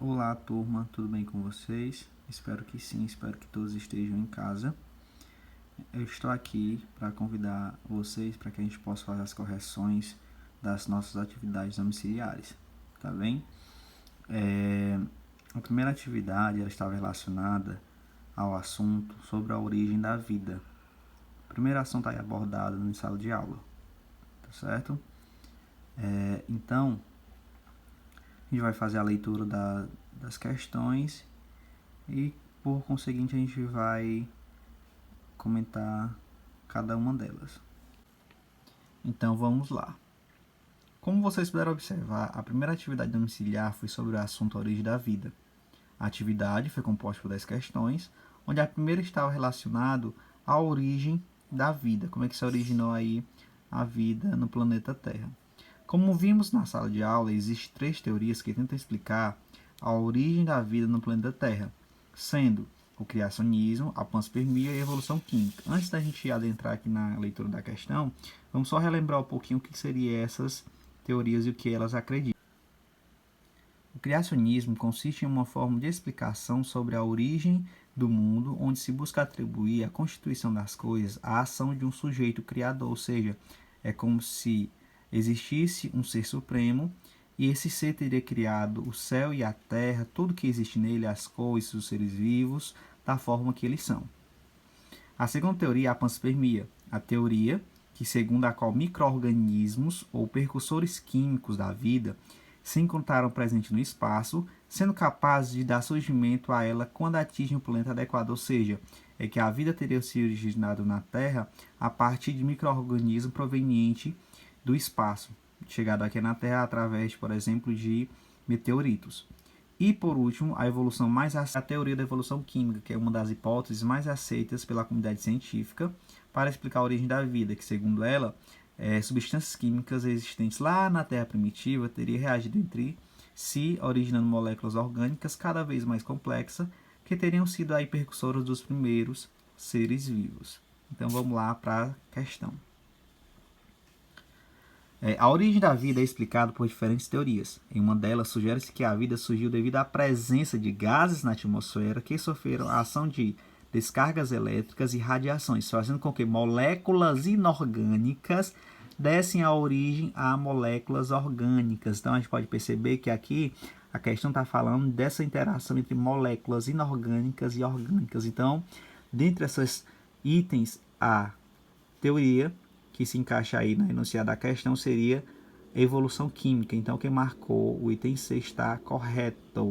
Olá, turma, tudo bem com vocês? Espero que sim, espero que todos estejam em casa. Eu estou aqui para convidar vocês para que a gente possa fazer as correções das nossas atividades domiciliares, tá bem? A primeira atividade ela estava relacionada ao assunto sobre a origem da vida. O primeiro assunto aí abordado na sala de aula, tá certo? Então, a gente vai fazer a leitura das questões e, por conseguinte, a gente vai comentar cada uma delas. Então vamos lá. Como vocês puderam observar, a primeira atividade domiciliar foi sobre o assunto origem da vida. A atividade foi composta por 10 questões, onde a primeira estava relacionada à origem da vida, como é que se originou aí a vida no planeta Terra. Como vimos na sala de aula, existem 3 teorias que tentam explicar a origem da vida no planeta Terra, sendo o criacionismo, a panspermia e a evolução química. Antes da gente adentrar aqui na leitura da questão, vamos só relembrar um pouquinho o que seriam essas teorias e o que elas acreditam. O criacionismo consiste em uma forma de explicação sobre a origem do mundo, onde se busca atribuir à constituição das coisas a ação de um sujeito criador, ou seja, é como se existisse um ser supremo e esse ser teria criado o céu e a terra, tudo que existe nele, as coisas, os seres vivos, da forma que eles são. A segunda teoria é a panspermia, a teoria que, segundo a qual micro-organismos ou precursores químicos da vida se encontraram presentes no espaço, sendo capazes de dar surgimento a ela quando atingem o planeta adequado, ou seja, é que a vida teria se originado na Terra a partir de micro-organismos provenientes do espaço, chegado aqui na Terra através, por exemplo, de meteoritos. E, por último, a evolução mais a teoria da evolução química, que é uma das hipóteses mais aceitas pela comunidade científica para explicar a origem da vida, que, segundo ela, substâncias químicas existentes lá na Terra primitiva teriam reagido entre si, originando moléculas orgânicas cada vez mais complexas, que teriam sido aí precursoras dos primeiros seres vivos. Então, vamos lá para a questão. A origem da vida é explicada por diferentes teorias. Em uma delas, sugere-se que a vida surgiu devido à presença de gases na atmosfera que sofreram a ação de descargas elétricas e radiações, fazendo com que moléculas inorgânicas dessem a origem a moléculas orgânicas. Então, a gente pode perceber que aqui a questão está falando dessa interação entre moléculas inorgânicas e orgânicas. Então, dentre esses itens, a teoria que se encaixa aí na enunciado da questão seria evolução química. Então, quem marcou o item C está correto.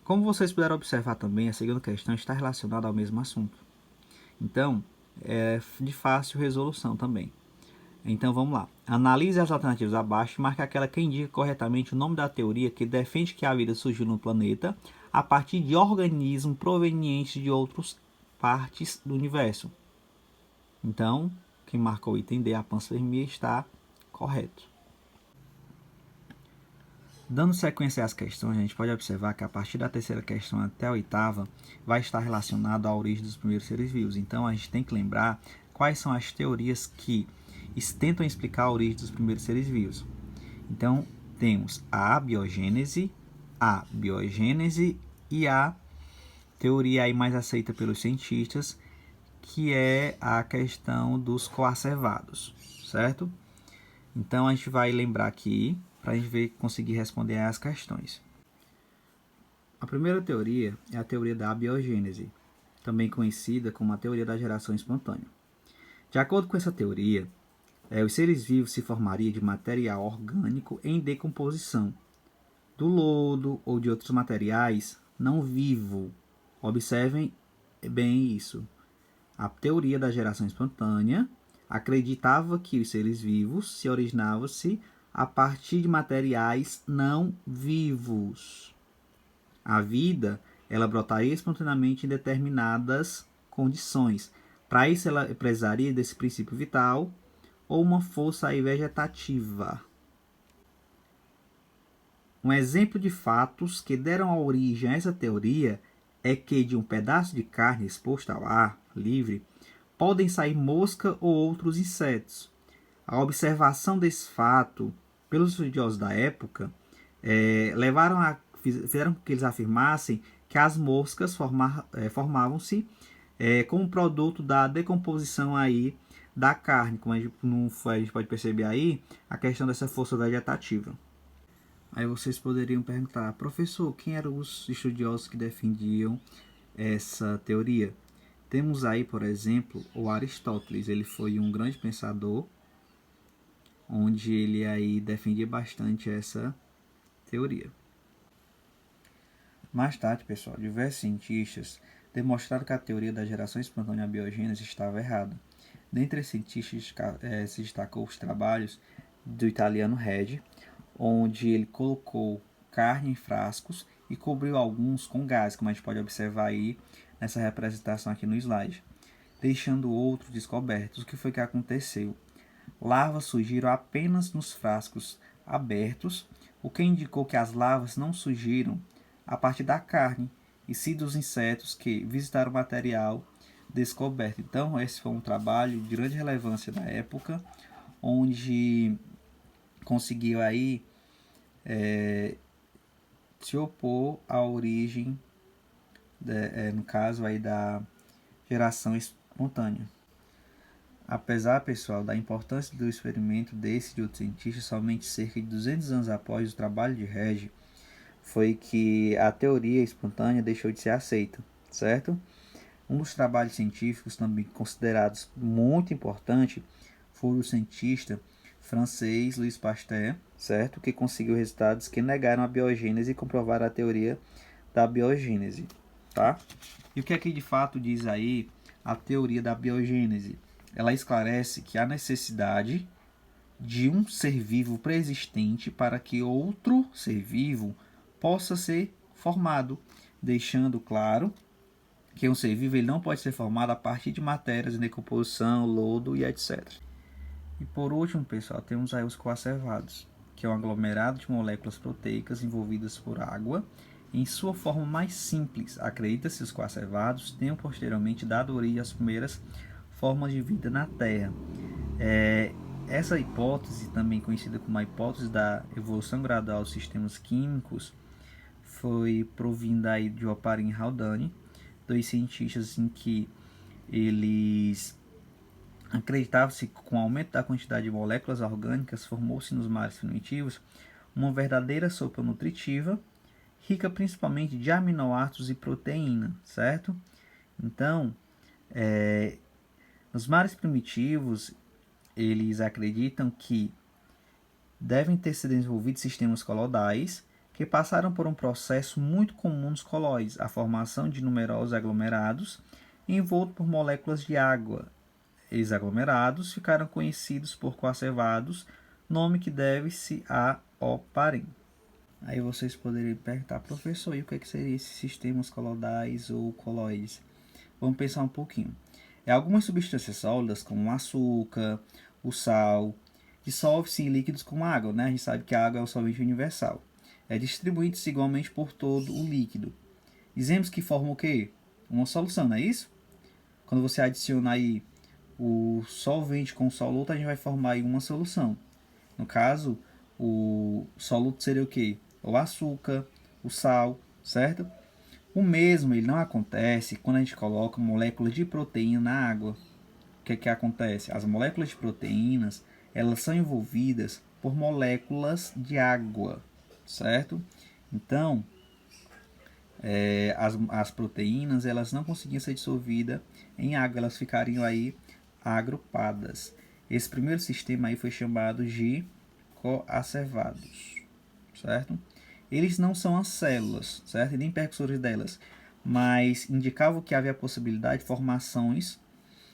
Como vocês puderam observar também, a segunda questão está relacionada ao mesmo assunto. Então, é de fácil resolução também. Então, vamos lá. Analise as alternativas abaixo e marque aquela que indica corretamente o nome da teoria que defende que a vida surgiu no planeta a partir de organismos provenientes de outras partes do universo. Então, quem marcou o item D, a panspermia, está correto. Dando sequência às questões, a gente pode observar que a partir da terceira questão até a oitava vai estar relacionado à origem dos primeiros seres vivos. Então, a gente tem que lembrar quais são as teorias que tentam explicar a origem dos primeiros seres vivos. Então, temos a abiogênese e a teoria aí mais aceita pelos cientistas, que é a questão dos coacervados, certo? Então, a gente vai lembrar aqui, para a gente ver, conseguir responder as questões. A primeira teoria é a teoria da abiogênese, também conhecida como a teoria da geração espontânea. De acordo com essa teoria, os seres vivos se formariam de material orgânico em decomposição, do lodo ou de outros materiais não vivo. Observem bem isso. A teoria da geração espontânea acreditava que os seres vivos se originavam-se a partir de materiais não vivos. A vida, ela brotaria espontaneamente em determinadas condições. Para isso, ela precisaria desse princípio vital ou uma força aí vegetativa. Um exemplo de fatos que deram origem a essa teoria é que de um pedaço de carne exposto ao ar livre, podem sair mosca ou outros insetos. A observação desse fato pelos estudiosos da época levaram a fizeram com que eles afirmassem que as moscas formavam-se como produto da decomposição aí da carne, como a gente pode perceber aí, a questão dessa força vegetativa. Aí vocês poderiam perguntar, professor, quem eram os estudiosos que defendiam essa teoria? Temos aí, por exemplo, o Aristóteles. Ele foi um grande pensador, onde ele aí defendia bastante essa teoria. Mais tarde, pessoal, diversos cientistas demonstraram que a teoria da geração espontânea abiogênese estava errada. Dentre esses cientistas se destacou os trabalhos do italiano Redi, onde ele colocou carne em frascos e cobriu alguns com gás, como a gente pode observar aí nessa representação aqui no slide, deixando outros descobertos. O que foi que aconteceu? Larvas surgiram apenas nos frascos abertos, o que indicou que as larvas não surgiram a partir da carne, e sim dos insetos que visitaram o material descoberto. Então, esse foi um trabalho de grande relevância da época, onde conseguiu aí se opor à origem, no caso aí da geração espontânea. Apesar, pessoal, da importância do experimento desse e de outros cientistas, somente cerca de 200 anos após o trabalho de Regi, foi que a teoria espontânea deixou de ser aceita, certo? Um dos trabalhos científicos também considerados muito importante foi o cientista francês Louis Pasteur, certo? Que conseguiu resultados que negaram a biogênese e comprovaram a teoria da biogênese, tá? E o que é que de fato diz aí a teoria da biogênese? Ela esclarece que há necessidade de um ser vivo pré-existente para que outro ser vivo possa ser formado, deixando claro que um ser vivo ele não pode ser formado a partir de matérias em decomposição, lodo e etc. E por último, pessoal, temos aí os coacervados, que é um aglomerado de moléculas proteicas envolvidas por água. Em sua forma mais simples, acredita-se que os coacervados tenham posteriormente dado origem às primeiras formas de vida na Terra. Essa hipótese, também conhecida como a hipótese da evolução gradual dos sistemas químicos, foi provinda aí de Oparin e Haldane, dois cientistas em que eles acreditavam-se que com o aumento da quantidade de moléculas orgânicas formou-se nos mares primitivos uma verdadeira sopa nutritiva, rica principalmente de aminoácidos e proteína, certo? Então, nos mares primitivos, eles acreditam que devem ter sido desenvolvidos sistemas coloidais que passaram por um processo muito comum nos colóides, a formação de numerosos aglomerados envoltos por moléculas de água. Esses aglomerados ficaram conhecidos por coacervados, nome que deve-se a Oparin. Aí vocês poderiam perguntar, professor, e o que é que seriam esses sistemas coloidais ou colóides? Vamos pensar um pouquinho. Algumas substâncias sólidas, como o açúcar, o sal, dissolve-se em líquidos como água, né? A gente sabe que a água é o solvente universal. Distribuído-se igualmente por todo o líquido. Dizemos que forma o quê? Uma solução, não é isso? Quando você adiciona aí o solvente com o soluto, a gente vai formar aí uma solução. No caso, o soluto seria o quê? O açúcar, o sal, certo? O mesmo ele não acontece quando a gente coloca moléculas de proteína na água. O que é que acontece? As moléculas de proteínas, elas são envolvidas por moléculas de água, certo? Então, as proteínas elas não conseguiam ser dissolvidas em água, elas ficariam aí agrupadas. Esse primeiro sistema aí foi chamado de coacervados, certo? Eles não são as células, certo? E nem precursores delas, mas indicavam que havia a possibilidade de formações,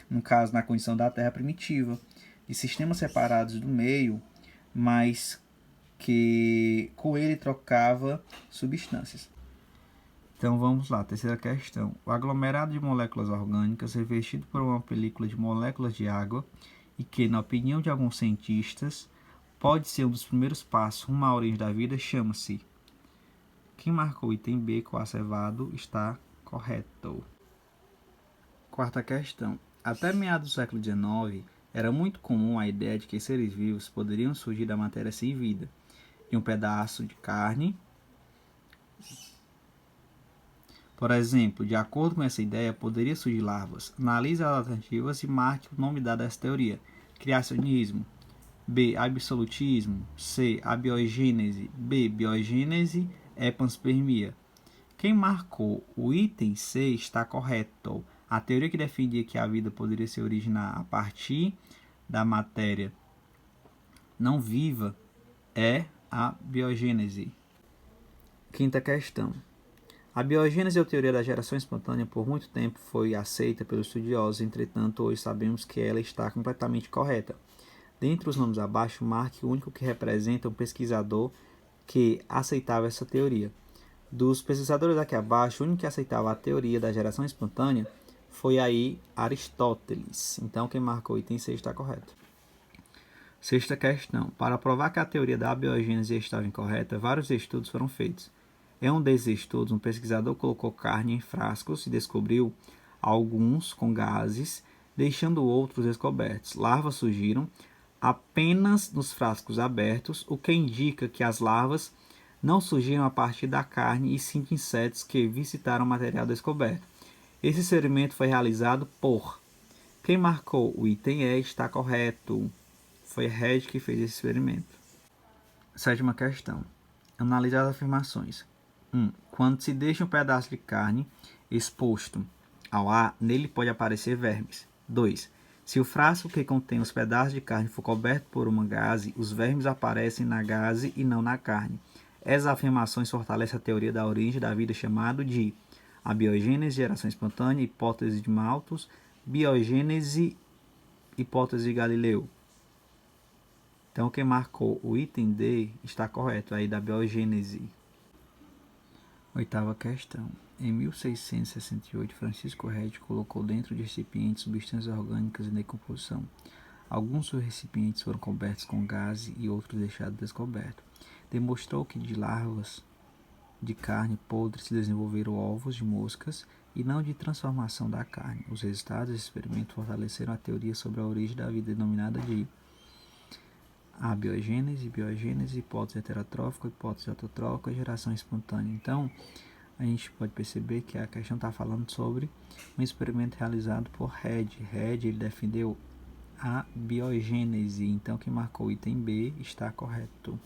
no caso na condição da Terra primitiva, de sistemas separados do meio, mas que com ele trocava substâncias. Então vamos lá, terceira questão. O aglomerado de moléculas orgânicas revestido por uma película de moléculas de água e que, na opinião de alguns cientistas, pode ser um dos primeiros passos rumo à origem da vida, chama-se. Quem marcou o item B, coacervado, está correto. Quarta questão. Até meados do século XIX, era muito comum a ideia de que seres vivos poderiam surgir da matéria sem vida, de um pedaço de carne Por exemplo, de acordo com essa ideia, poderia surgir larvas. Analise as alternativas e marque o nome dado a essa teoria. Criacionismo. B. Absolutismo. C. Abiogênese. B. Biogênese e panspermia. Quem marcou o item C está correto. A teoria que defendia que a vida poderia se originar a partir da matéria não viva é a biogênese. Quinta questão. A biogênese ou teoria da geração espontânea por muito tempo foi aceita pelos estudiosos, entretanto hoje sabemos que ela está completamente correta. Dentre os nomes abaixo, marque o único que representa um pesquisador que aceitava essa teoria. Dos pesquisadores aqui abaixo, o único que aceitava a teoria da geração espontânea foi aí Aristóteles. Então quem marcou o item C está correto. Sexta questão. Para provar que a teoria da abiogênese estava incorreta, vários estudos foram feitos. Em um desses estudos, um pesquisador colocou carne em frascos e descobriu alguns com gases, deixando outros descobertos. Larvas surgiram apenas nos frascos abertos, o que indica que as larvas não surgiram a partir da carne e sim de insetos que visitaram o material descoberto. Esse experimento foi realizado por... Quem marcou o item E está correto. Foi Red que fez esse experimento. Sétima questão. Analise as afirmações. 1. Quando se deixa um pedaço de carne exposto ao ar, nele pode aparecer vermes. 2. Se o frasco que contém os pedaços de carne for coberto por uma gaze, os vermes aparecem na gaze e não na carne. Essas afirmações fortalecem a teoria da origem da vida chamada de abiogênese, geração espontânea, hipótese de Malthus, biogênese, hipótese de Galileu. Então, quem marcou o item D está correto, aí da biogênese. Oitava questão. Em 1668, Francisco Redi colocou dentro de recipientes substâncias orgânicas em decomposição. Alguns dos recipientes foram cobertos com gás e outros deixados descobertos. Demonstrou que de larvas de carne podre se desenvolveram ovos de moscas e não de transformação da carne. Os resultados desse experimento fortaleceram a teoria sobre a origem da vida denominada de abiogênese, biogênese, hipótese heterotrófica, hipótese autotrófica e geração espontânea. Então, a gente pode perceber que a questão está falando sobre um experimento realizado por Redi. Redi ele defendeu a biogênese. Então, quem marcou o item B está correto.